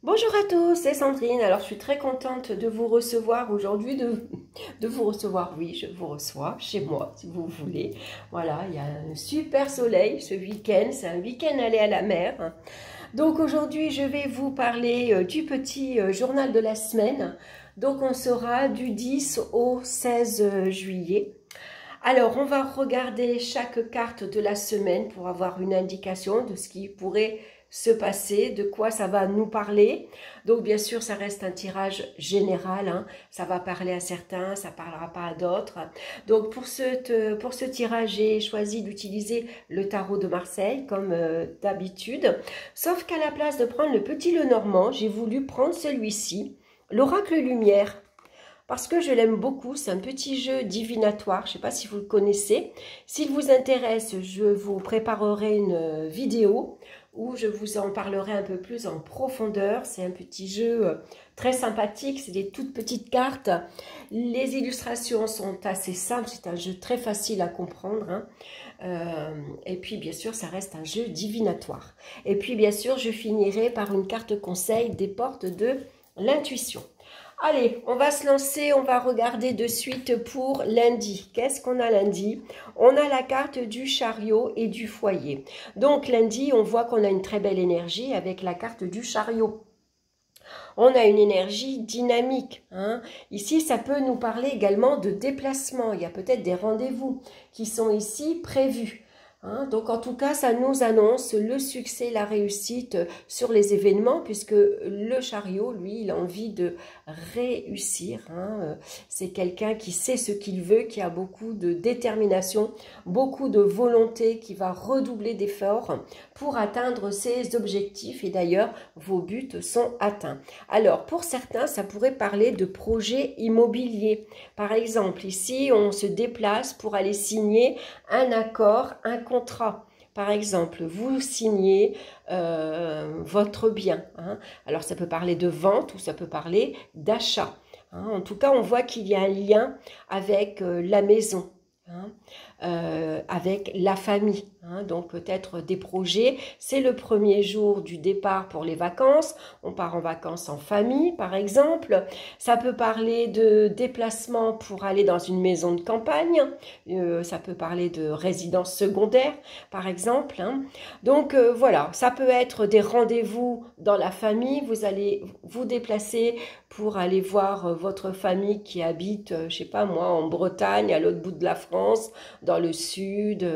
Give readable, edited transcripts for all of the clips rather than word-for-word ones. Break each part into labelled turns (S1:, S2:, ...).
S1: Bonjour à tous, c'est Sandrine. Alors, je suis très contente de vous recevoir aujourd'hui, de vous recevoir. Oui, je vous reçois chez moi, si vous voulez. Voilà, il y a un super soleil ce week-end. C'est un week-end allé à la mer. Donc, aujourd'hui, je vais vous parler du petit journal de la semaine. Donc, on sera du 10 au 16 juillet. Alors, on va regarder chaque carte de la semaine pour avoir une indication de ce qui pourrait se passer, de quoi ça va nous parler. Donc, bien sûr, ça reste un tirage général, hein. Ça va parler à certains, ça ne parlera pas à d'autres. Donc, pour ce tirage, j'ai choisi d'utiliser le tarot de Marseille, comme d'habitude. Sauf qu'à la place de prendre le petit Lenormand, j'ai voulu prendre celui-ci, l'Oracle Lumière. Parce que je l'aime beaucoup, c'est un petit jeu divinatoire, je ne sais pas si vous le connaissez. S'il vous intéresse, je vous préparerai une vidéo où je vous en parlerai un peu plus en profondeur. C'est un petit jeu très sympathique, c'est des toutes petites cartes. Les illustrations sont assez simples, c'est un jeu très facile à comprendre, hein. Et puis bien sûr, ça reste un jeu divinatoire. Et puis bien sûr, je finirai par une carte conseil des portes de l'intuition. Allez, on va se lancer, on va regarder de suite pour lundi. Qu'est-ce qu'on a lundi? On a la carte du chariot et du foyer. Donc lundi, on voit qu'on a une très belle énergie avec la carte du chariot. On a une énergie dynamique, hein. Ici, ça peut nous parler également de déplacement. Il y a peut-être des rendez-vous qui sont ici prévus. Hein, donc en tout cas, ça nous annonce le succès, la réussite sur les événements, puisque le chariot, lui, il a envie de réussir, hein. C'est quelqu'un qui sait ce qu'il veut, qui a beaucoup de détermination, beaucoup de volonté, qui va redoubler d'efforts pour atteindre ses objectifs. Et d'ailleurs, vos buts sont atteints. Alors, pour certains, ça pourrait parler de projets immobiliers. Par exemple, ici, on se déplace pour aller signer un accord, un contrat. Par exemple, vous signez votre bien, hein. Alors, ça peut parler de vente ou ça peut parler d'achat, hein. En tout cas, on voit qu'il y a un lien avec la maison, hein, avec la famille, hein. Donc peut-être des projets. C'est le premier jour du départ pour les vacances. On part en vacances en famille, par exemple. Ça peut parler de déplacement pour aller dans une maison de campagne. Ça peut parler de résidence secondaire, par exemple, hein. Donc voilà, ça peut être des rendez-vous dans la famille. Vous allez vous déplacer pour aller voir votre famille qui habite, je sais pas moi, en Bretagne, à l'autre bout de la France, dans le sud,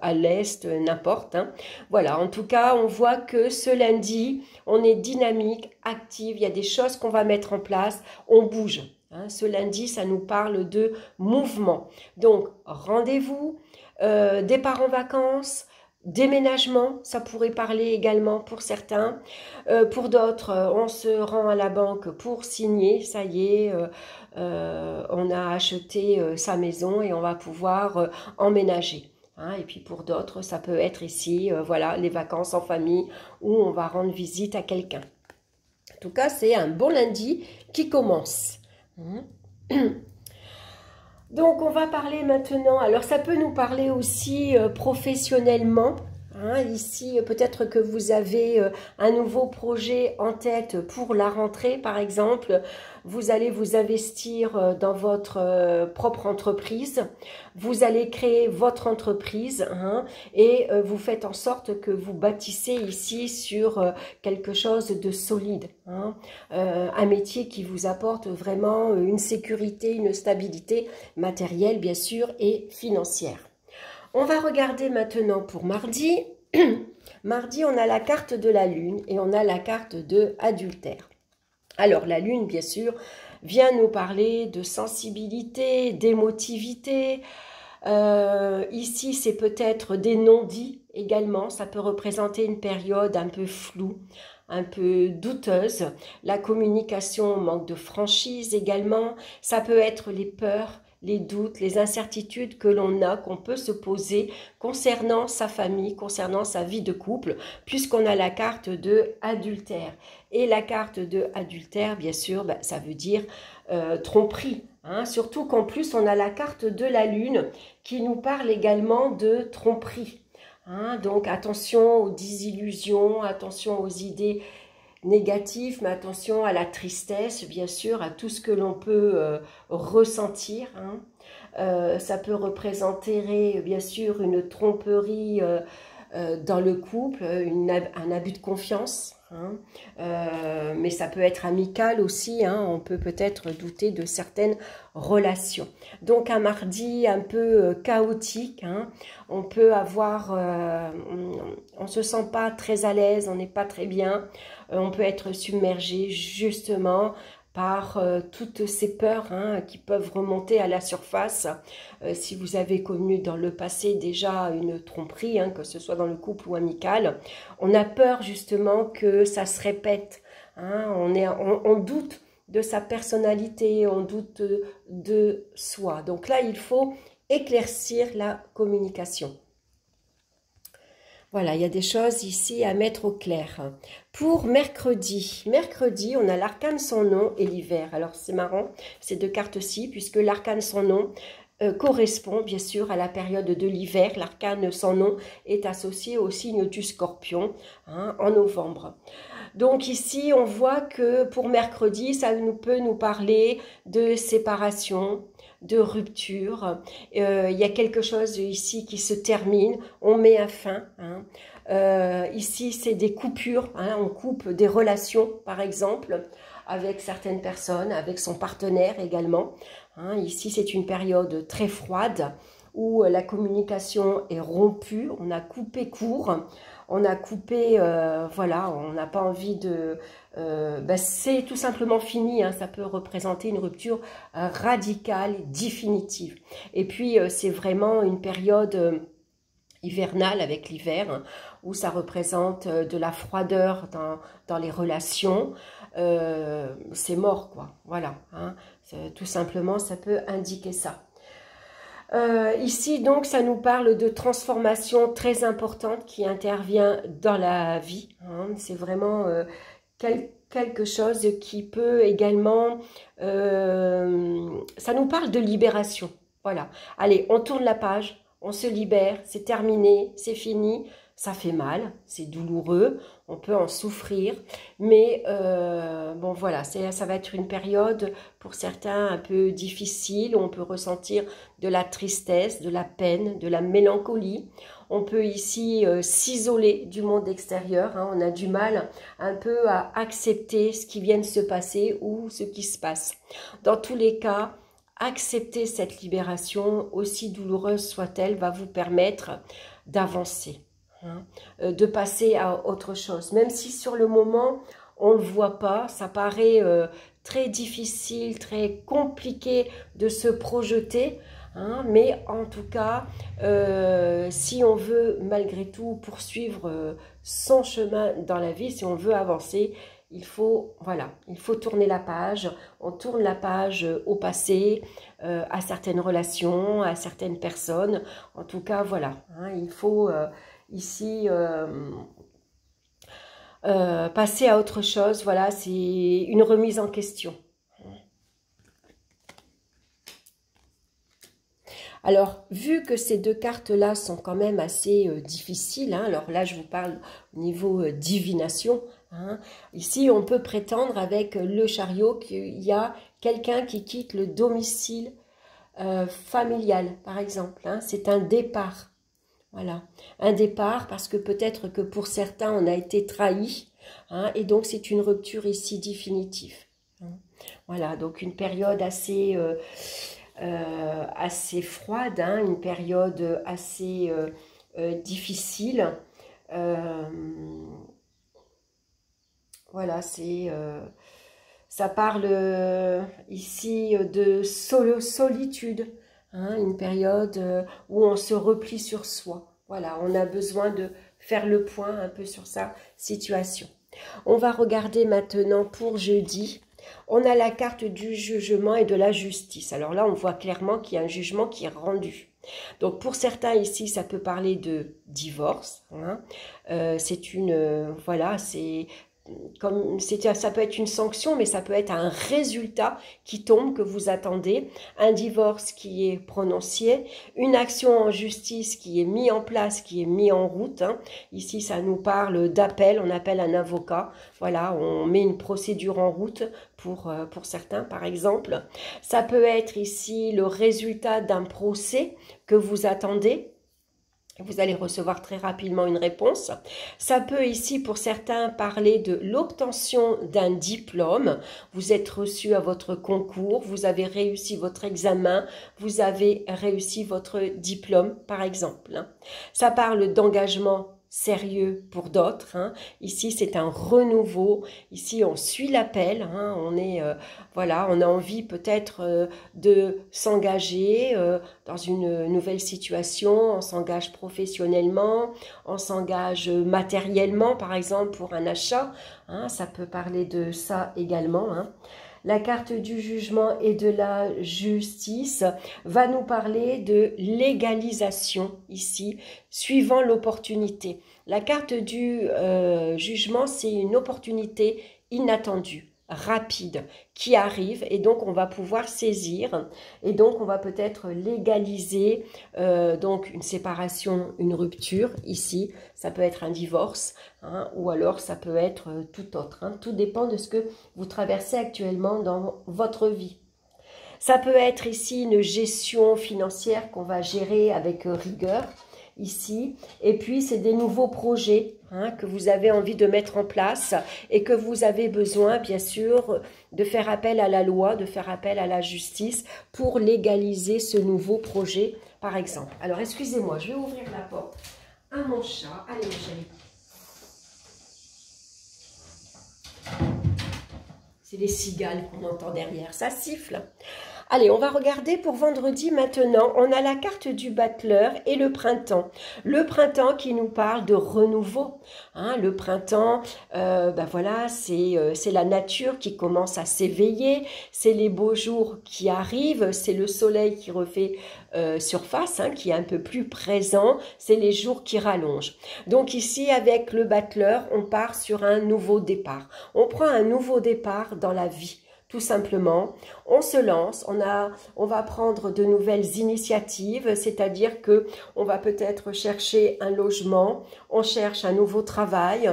S1: à l'est, n'importe, hein. Voilà, en tout cas, on voit que ce lundi, on est dynamique, active, il y a des choses qu'on va mettre en place, on bouge, hein. Ce lundi, ça nous parle de mouvement. Donc, rendez-vous, départ en vacances, déménagement, ça pourrait parler également pour certains. Pour d'autres, on se rend à la banque pour signer, ça y est, on a acheté sa maison et on va pouvoir emménager, hein. Et puis pour d'autres, ça peut être ici, voilà, les vacances en famille où on va rendre visite à quelqu'un. En tout cas, c'est un bon lundi qui commence. Donc, on va parler maintenant, alors ça peut nous parler aussi professionnellement, hein. Ici, peut-être que vous avez un nouveau projet en tête pour la rentrée, par exemple. Vous allez vous investir dans votre propre entreprise. Vous allez créer votre entreprise, hein, et vous faites en sorte que vous bâtissez ici sur quelque chose de solide, hein. Un métier qui vous apporte vraiment une sécurité, une stabilité matérielle, bien sûr, et financière. On va regarder maintenant pour mardi. Mardi, on a la carte de la lune et on a la carte de adultère. Alors, la lune, bien sûr, vient nous parler de sensibilité, d'émotivité. Ici, c'est peut-être des non-dits également. Ça peut représenter une période un peu floue, un peu douteuse. La communication manque de franchise également. Ça peut être les peurs, les doutes, les incertitudes que l'on a, qu'on peut se poser concernant sa famille, concernant sa vie de couple, puisqu'on a la carte de adultère. Et la carte de adultère, bien sûr, ça veut dire tromperie, hein. Surtout qu'en plus, on a la carte de la lune qui nous parle également de tromperie, hein. Donc attention aux désillusions, attention aux idées négatif, mais attention à la tristesse, bien sûr, à tout ce que l'on peut ressentir. Hein. Ça peut représenter, bien sûr, une tromperie dans le couple, un abus de confiance. Hein. Mais ça peut être amical aussi, hein. On peut peut-être douter de certaines relations. Donc un mardi un peu chaotique, hein. On peut avoir, on se sent pas très à l'aise, on n'est pas très bien, on peut être submergé justement par toutes ces peurs, hein, qui peuvent remonter à la surface. Si vous avez connu dans le passé déjà une tromperie, hein, que ce soit dans le couple ou amical, on a peur justement que ça se répète. Hein, on doute de sa personnalité, on doute de soi. Donc là, il faut éclaircir la communication. Voilà, il y a des choses ici à mettre au clair. Pour mercredi, on a l'arcane sans nom et l'hiver. Alors c'est marrant, ces deux cartes-ci, puisque l'arcane sans nom correspond bien sûr à la période de l'hiver. L'arcane sans nom est associé au signe du Scorpion, hein, en novembre. Donc ici, on voit que pour mercredi, ça peut nous parler de séparation, de rupture. Il y a quelque chose ici qui se termine, on met un fin. Hein. Ici, c'est des coupures, hein, on coupe des relations, par exemple, avec certaines personnes, avec son partenaire également. Hein. Ici, c'est une période très froide où la communication est rompue, on a coupé court. On a coupé, voilà, on n'a pas envie de... c'est tout simplement fini, hein, ça peut représenter une rupture radicale, définitive. Et puis, c'est vraiment une période hivernale avec l'hiver, hein, où ça représente de la froideur dans les relations. C'est mort, quoi, voilà. Hein, tout simplement, ça peut indiquer ça. Ici, donc, ça nous parle de transformation très importante qui intervient dans la vie. Hein. C'est vraiment quelque chose qui peut également... ça nous parle de libération. Voilà. Allez, on tourne la page, on se libère, c'est terminé, c'est fini. Ça fait mal, c'est douloureux, on peut en souffrir, mais bon voilà, ça va être une période pour certains un peu difficile, où on peut ressentir de la tristesse, de la peine, de la mélancolie. On peut ici s'isoler du monde extérieur, hein, on a du mal un peu à accepter ce qui vient de se passer ou ce qui se passe. Dans tous les cas, accepter cette libération, aussi douloureuse soit-elle, va vous permettre d'avancer. Hein, de passer à autre chose. Même si sur le moment, on ne le voit pas, ça paraît très difficile, très compliqué de se projeter, hein, mais en tout cas, si on veut malgré tout poursuivre son chemin dans la vie, si on veut avancer, il faut, voilà, il faut tourner la page. On tourne la page au passé, à certaines relations, à certaines personnes. En tout cas, voilà, hein, il faut... ici, passer à autre chose, voilà, c'est une remise en question. Alors, vu que ces deux cartes-là sont quand même assez difficiles, hein, alors là, je vous parle au niveau divination, hein, ici, on peut prétendre avec le chariot qu'il y a quelqu'un qui quitte le domicile familial, par exemple, hein, c'est un départ. Voilà, un départ parce que peut-être que pour certains, on a été trahi, hein, et donc c'est une rupture ici définitive. Hein. Voilà, donc une période assez froide, hein, une période assez difficile. Voilà, ça parle ici de solitude. Hein, une période où on se replie sur soi. Voilà, on a besoin de faire le point un peu sur sa situation. On va regarder maintenant pour jeudi. On a la carte du jugement et de la justice. Alors là, on voit clairement qu'il y a un jugement qui est rendu. Donc pour certains ici, ça peut parler de divorce. Hein. C'est une... voilà, c'est... ça peut être une sanction, mais ça peut être un résultat qui tombe, que vous attendez, un divorce qui est prononcé, une action en justice qui est mise en place, qui est mise en route. Hein. Ici, ça nous parle d'appel, on appelle un avocat, voilà, on met une procédure en route pour certains, par exemple. Ça peut être ici le résultat d'un procès que vous attendez. Vous allez recevoir très rapidement une réponse. Ça peut ici, pour certains, parler de l'obtention d'un diplôme. Vous êtes reçu à votre concours, vous avez réussi votre examen, vous avez réussi votre diplôme, par exemple. Ça parle d'engagement sérieux pour d'autres. Hein. Ici, c'est un renouveau. Ici, on suit l'appel. Hein. Voilà, on a envie peut-être de s'engager dans une nouvelle situation. On s'engage professionnellement, on s'engage matériellement, par exemple, pour un achat. Hein. Ça peut parler de ça également. Hein. La carte du jugement et de la justice va nous parler de légalisation ici, suivant l'opportunité. La carte du jugement, c'est une opportunité inattendue, rapide, qui arrive, et donc on va pouvoir saisir, et donc on va peut-être légaliser donc une séparation, une rupture ici, ça peut être un divorce, hein, ou alors ça peut être tout autre, hein. Tout dépend de ce que vous traversez actuellement dans votre vie. Ça peut être ici une gestion financière qu'on va gérer avec rigueur, ici, et puis c'est des nouveaux projets hein, que vous avez envie de mettre en place et que vous avez besoin bien sûr de faire appel à la loi, de faire appel à la justice pour légaliser ce nouveau projet par exemple. Alors excusez-moi, je vais ouvrir la porte à mon chat. Allez mon chéri. C'est les cigales qu'on entend derrière, ça siffle. Allez, on va regarder pour vendredi maintenant. On a la carte du battleur et le printemps. Le printemps qui nous parle de renouveau. Hein, le printemps, ben voilà, c'est la nature qui commence à s'éveiller. C'est les beaux jours qui arrivent. C'est le soleil qui refait surface, hein, qui est un peu plus présent. C'est les jours qui rallongent. Donc ici, avec le battleur, on part sur un nouveau départ. On prend un nouveau départ dans la vie. Tout simplement, on se lance, on va prendre de nouvelles initiatives, c'est-à-dire que on va peut-être chercher un logement, on cherche un nouveau travail,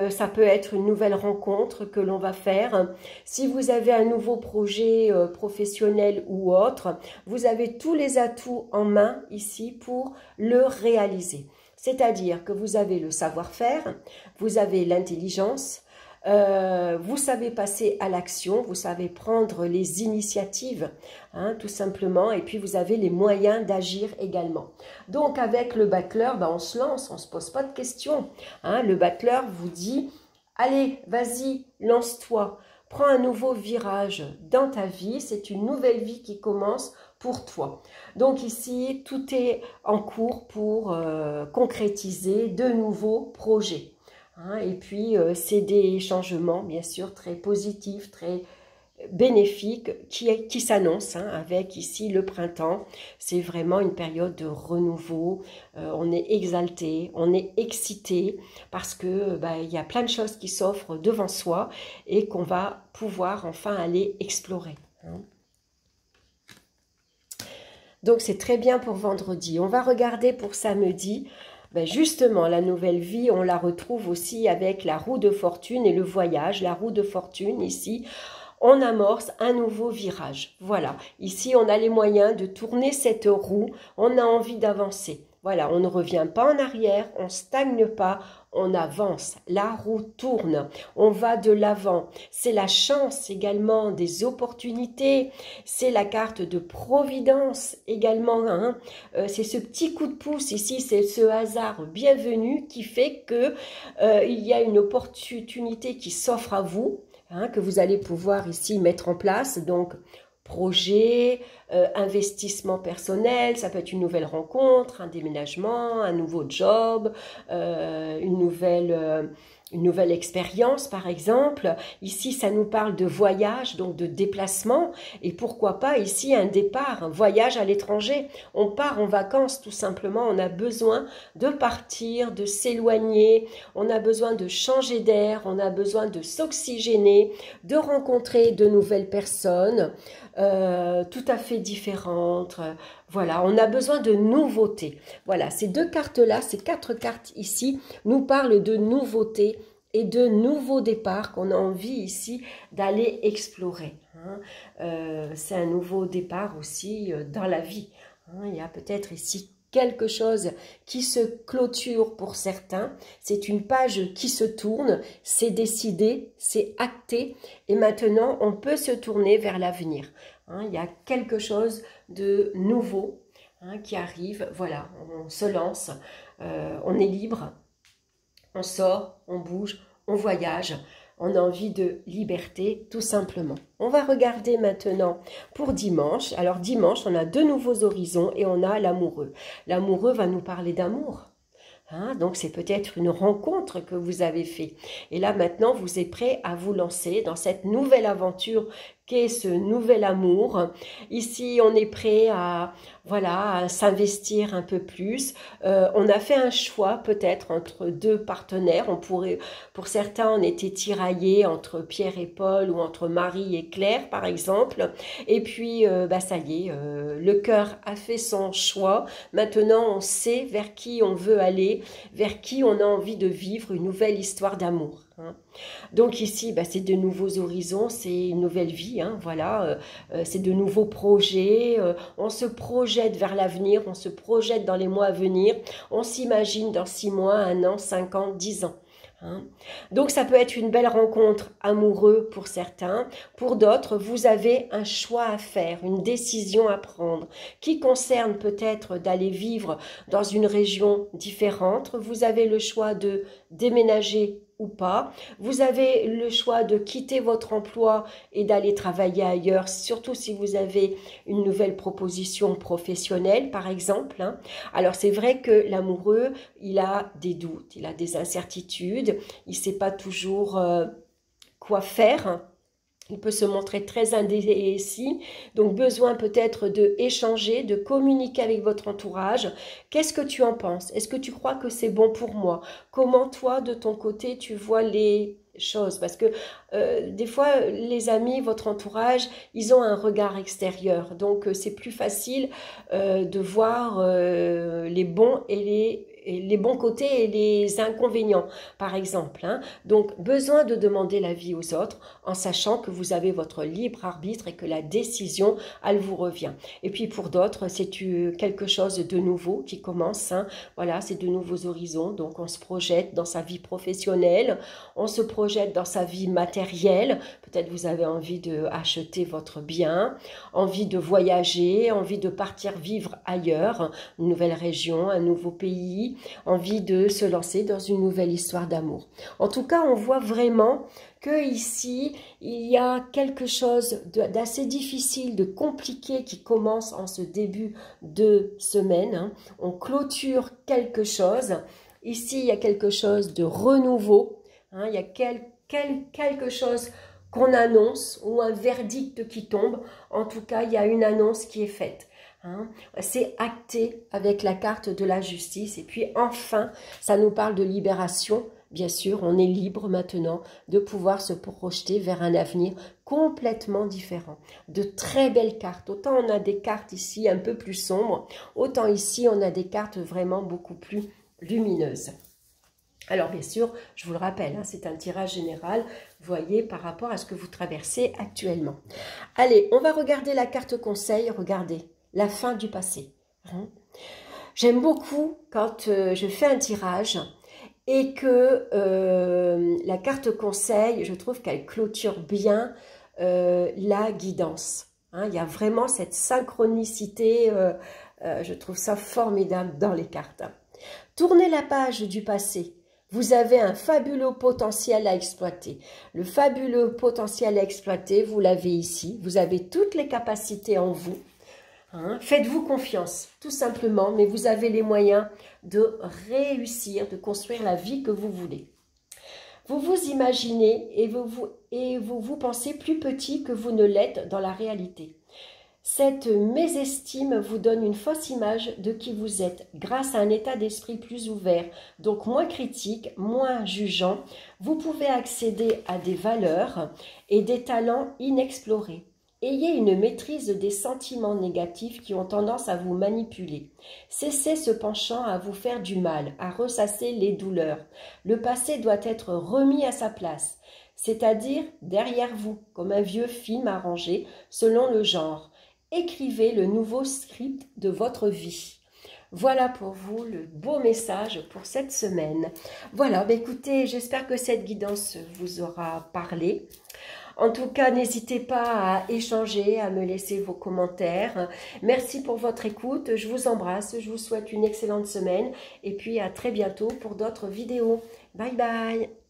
S1: ça peut être une nouvelle rencontre que l'on va faire. Si vous avez un nouveau projet professionnel ou autre, vous avez tous les atouts en main ici pour le réaliser. C'est-à-dire que vous avez le savoir-faire, vous avez l'intelligence, vous savez passer à l'action, vous savez prendre les initiatives, hein, tout simplement, et puis vous avez les moyens d'agir également. Donc avec le battleur, ben, on se lance, on ne se pose pas de questions. Hein. Le battleur vous dit, allez, vas-y, lance-toi, prends un nouveau virage dans ta vie, c'est une nouvelle vie qui commence pour toi. Donc ici, tout est en cours pour concrétiser de nouveaux projets. Hein, et puis, c'est des changements, bien sûr, très positifs, très bénéfiques qui s'annoncent hein, avec ici le printemps. C'est vraiment une période de renouveau. On est exalté, on est excité parce que il y a plein de choses qui s'offrent devant soi et qu'on va pouvoir enfin aller explorer. Hein. Donc, c'est très bien pour vendredi. On va regarder pour samedi. Ben justement, la nouvelle vie, on la retrouve aussi avec la roue de fortune et le voyage. La roue de fortune, ici, on amorce un nouveau virage. Voilà, ici, on a les moyens de tourner cette roue. On a envie d'avancer. Voilà, on ne revient pas en arrière, on ne stagne pas, on avance. La roue tourne, on va de l'avant. C'est la chance également, des opportunités. C'est la carte de providence également. Hein. C'est ce petit coup de pouce ici, c'est ce hasard bienvenu qui fait que il y a une opportunité qui s'offre à vous, hein, que vous allez pouvoir ici mettre en place. Donc, projet, investissement personnel, ça peut être une nouvelle rencontre, un déménagement, un nouveau job, une nouvelle une nouvelle expérience par exemple. Ici, ça nous parle de voyage, donc de déplacement. Et pourquoi pas ici un départ, un voyage à l'étranger. On part en vacances tout simplement. On a besoin de partir, de s'éloigner. On a besoin de changer d'air. On a besoin de s'oxygéner, de rencontrer de nouvelles personnes tout à fait différentes. Voilà, on a besoin de nouveautés. Voilà, ces deux cartes-là, ces 4 cartes ici, nous parlent de nouveautés et de nouveaux départs qu'on a envie ici d'aller explorer. C'est un nouveau départ aussi dans la vie. Il y a peut-être ici quelque chose qui se clôture pour certains. C'est une page qui se tourne, c'est décidé, c'est acté. Et maintenant, on peut se tourner vers l'avenir. Il y a quelque chose de nouveau qui arrive. Voilà, on se lance, on est libre, on sort, on bouge, on voyage. On a envie de liberté, tout simplement. On va regarder maintenant pour dimanche. Alors dimanche, on a 2 nouveaux horizons et on a l'amoureux. L'amoureux va nous parler d'amour. Donc c'est peut-être une rencontre que vous avez fait. Et là maintenant, vous êtes prêt à vous lancer dans cette nouvelle aventure qu'est ce nouvel amour. Ici, on est prêt à, voilà, à s'investir un peu plus. On a fait un choix peut-être entre 2 partenaires. On pourrait, pour certains, on était tiraillés entre Pierre et Paul ou entre Marie et Claire, par exemple. Et puis, ça y est, le cœur a fait son choix. Maintenant, on sait vers qui on veut aller, vers qui on a envie de vivre une nouvelle histoire d'amour. Donc ici, c'est de nouveaux horizons, c'est une nouvelle vie, voilà, c'est de nouveaux projets, on se projette vers l'avenir, on se projette dans les mois à venir, on s'imagine dans 6 mois, 1 an, 5 ans, 10 ans. Donc ça peut être une belle rencontre amoureuse pour certains, pour d'autres vous avez un choix à faire, une décision à prendre qui concerne peut-être d'aller vivre dans une région différente, vous avez le choix de déménager ou pas, vous avez le choix de quitter votre emploi et d'aller travailler ailleurs, surtout si vous avez une nouvelle proposition professionnelle par exemple. Alors c'est vrai que l'amoureux, il a des doutes, il a des incertitudes, il ne sait pas toujours quoi faire. Il peut se montrer très indécis, donc besoin peut-être de échanger, de communiquer avec votre entourage. Qu'est-ce que tu en penses? Est-ce que tu crois que c'est bon pour moi? Comment toi, de ton côté, tu vois les choses? Parce que des fois, les amis, votre entourage, ils ont un regard extérieur. Donc, c'est plus facile de voir les bons et les bons côtés et les inconvénients, par exemple. Donc, besoin de demander l'avis aux autres en sachant que vous avez votre libre arbitre et que la décision, elle vous revient. Et puis, pour d'autres, c'est quelque chose de nouveau qui commence. Voilà, c'est de nouveaux horizons. Donc, on se projette dans sa vie professionnelle, on se projette dans sa vie matérielle. Peut-être vous avez envie d'acheter votre bien, envie de voyager, envie de partir vivre ailleurs, une nouvelle région, un nouveau pays, envie de se lancer dans une nouvelle histoire d'amour. En tout cas, on voit vraiment que ici, il y a quelque chose d'assez difficile, de compliqué qui commence en ce début de semaine. On clôture quelque chose. Ici, il y a quelque chose de renouveau. Il y a quelque chose qu'on annonce ou un verdict qui tombe. En tout cas, il y a une annonce qui est faite. C'est acté avec la carte de la justice. Et puis enfin, ça nous parle de libération. Bien sûr, on est libre maintenant de pouvoir se projeter vers un avenir complètement différent. De très belles cartes. Autant on a des cartes ici un peu plus sombres, autant ici on a des cartes vraiment beaucoup plus lumineuses. Alors bien sûr, je vous le rappelle, c'est un tirage général, voyez, par rapport à ce que vous traversez actuellement. Allez, on va regarder la carte conseil, regardez, la fin du passé. J'aime beaucoup quand je fais un tirage et que la carte conseil, je trouve qu'elle clôture bien la guidance. Il y a vraiment cette synchronicité, je trouve ça formidable dans les cartes. Tournez la page du passé. Vous avez un fabuleux potentiel à exploiter. Le fabuleux potentiel à exploiter, vous l'avez ici. Vous avez toutes les capacités en vous. Faites-vous confiance, tout simplement, mais vous avez les moyens de réussir, de construire la vie que vous voulez. Vous vous imaginez et vous pensez plus petit que vous ne l'êtes dans la réalité. Cette mésestime vous donne une fausse image de qui vous êtes. Grâce à un état d'esprit plus ouvert, donc moins critique, moins jugeant, vous pouvez accéder à des valeurs et des talents inexplorés. Ayez une maîtrise des sentiments négatifs qui ont tendance à vous manipuler. Cessez ce penchant à vous faire du mal, à ressasser les douleurs. Le passé doit être remis à sa place, c'est-à-dire derrière vous, comme un vieux film arrangé selon le genre. Écrivez le nouveau script de votre vie. Voilà pour vous le beau message pour cette semaine. Voilà, écoutez, j'espère que cette guidance vous aura parlé. En tout cas, n'hésitez pas à échanger, à me laisser vos commentaires. Merci pour votre écoute. Je vous embrasse. Je vous souhaite une excellente semaine. Et puis, à très bientôt pour d'autres vidéos. Bye bye.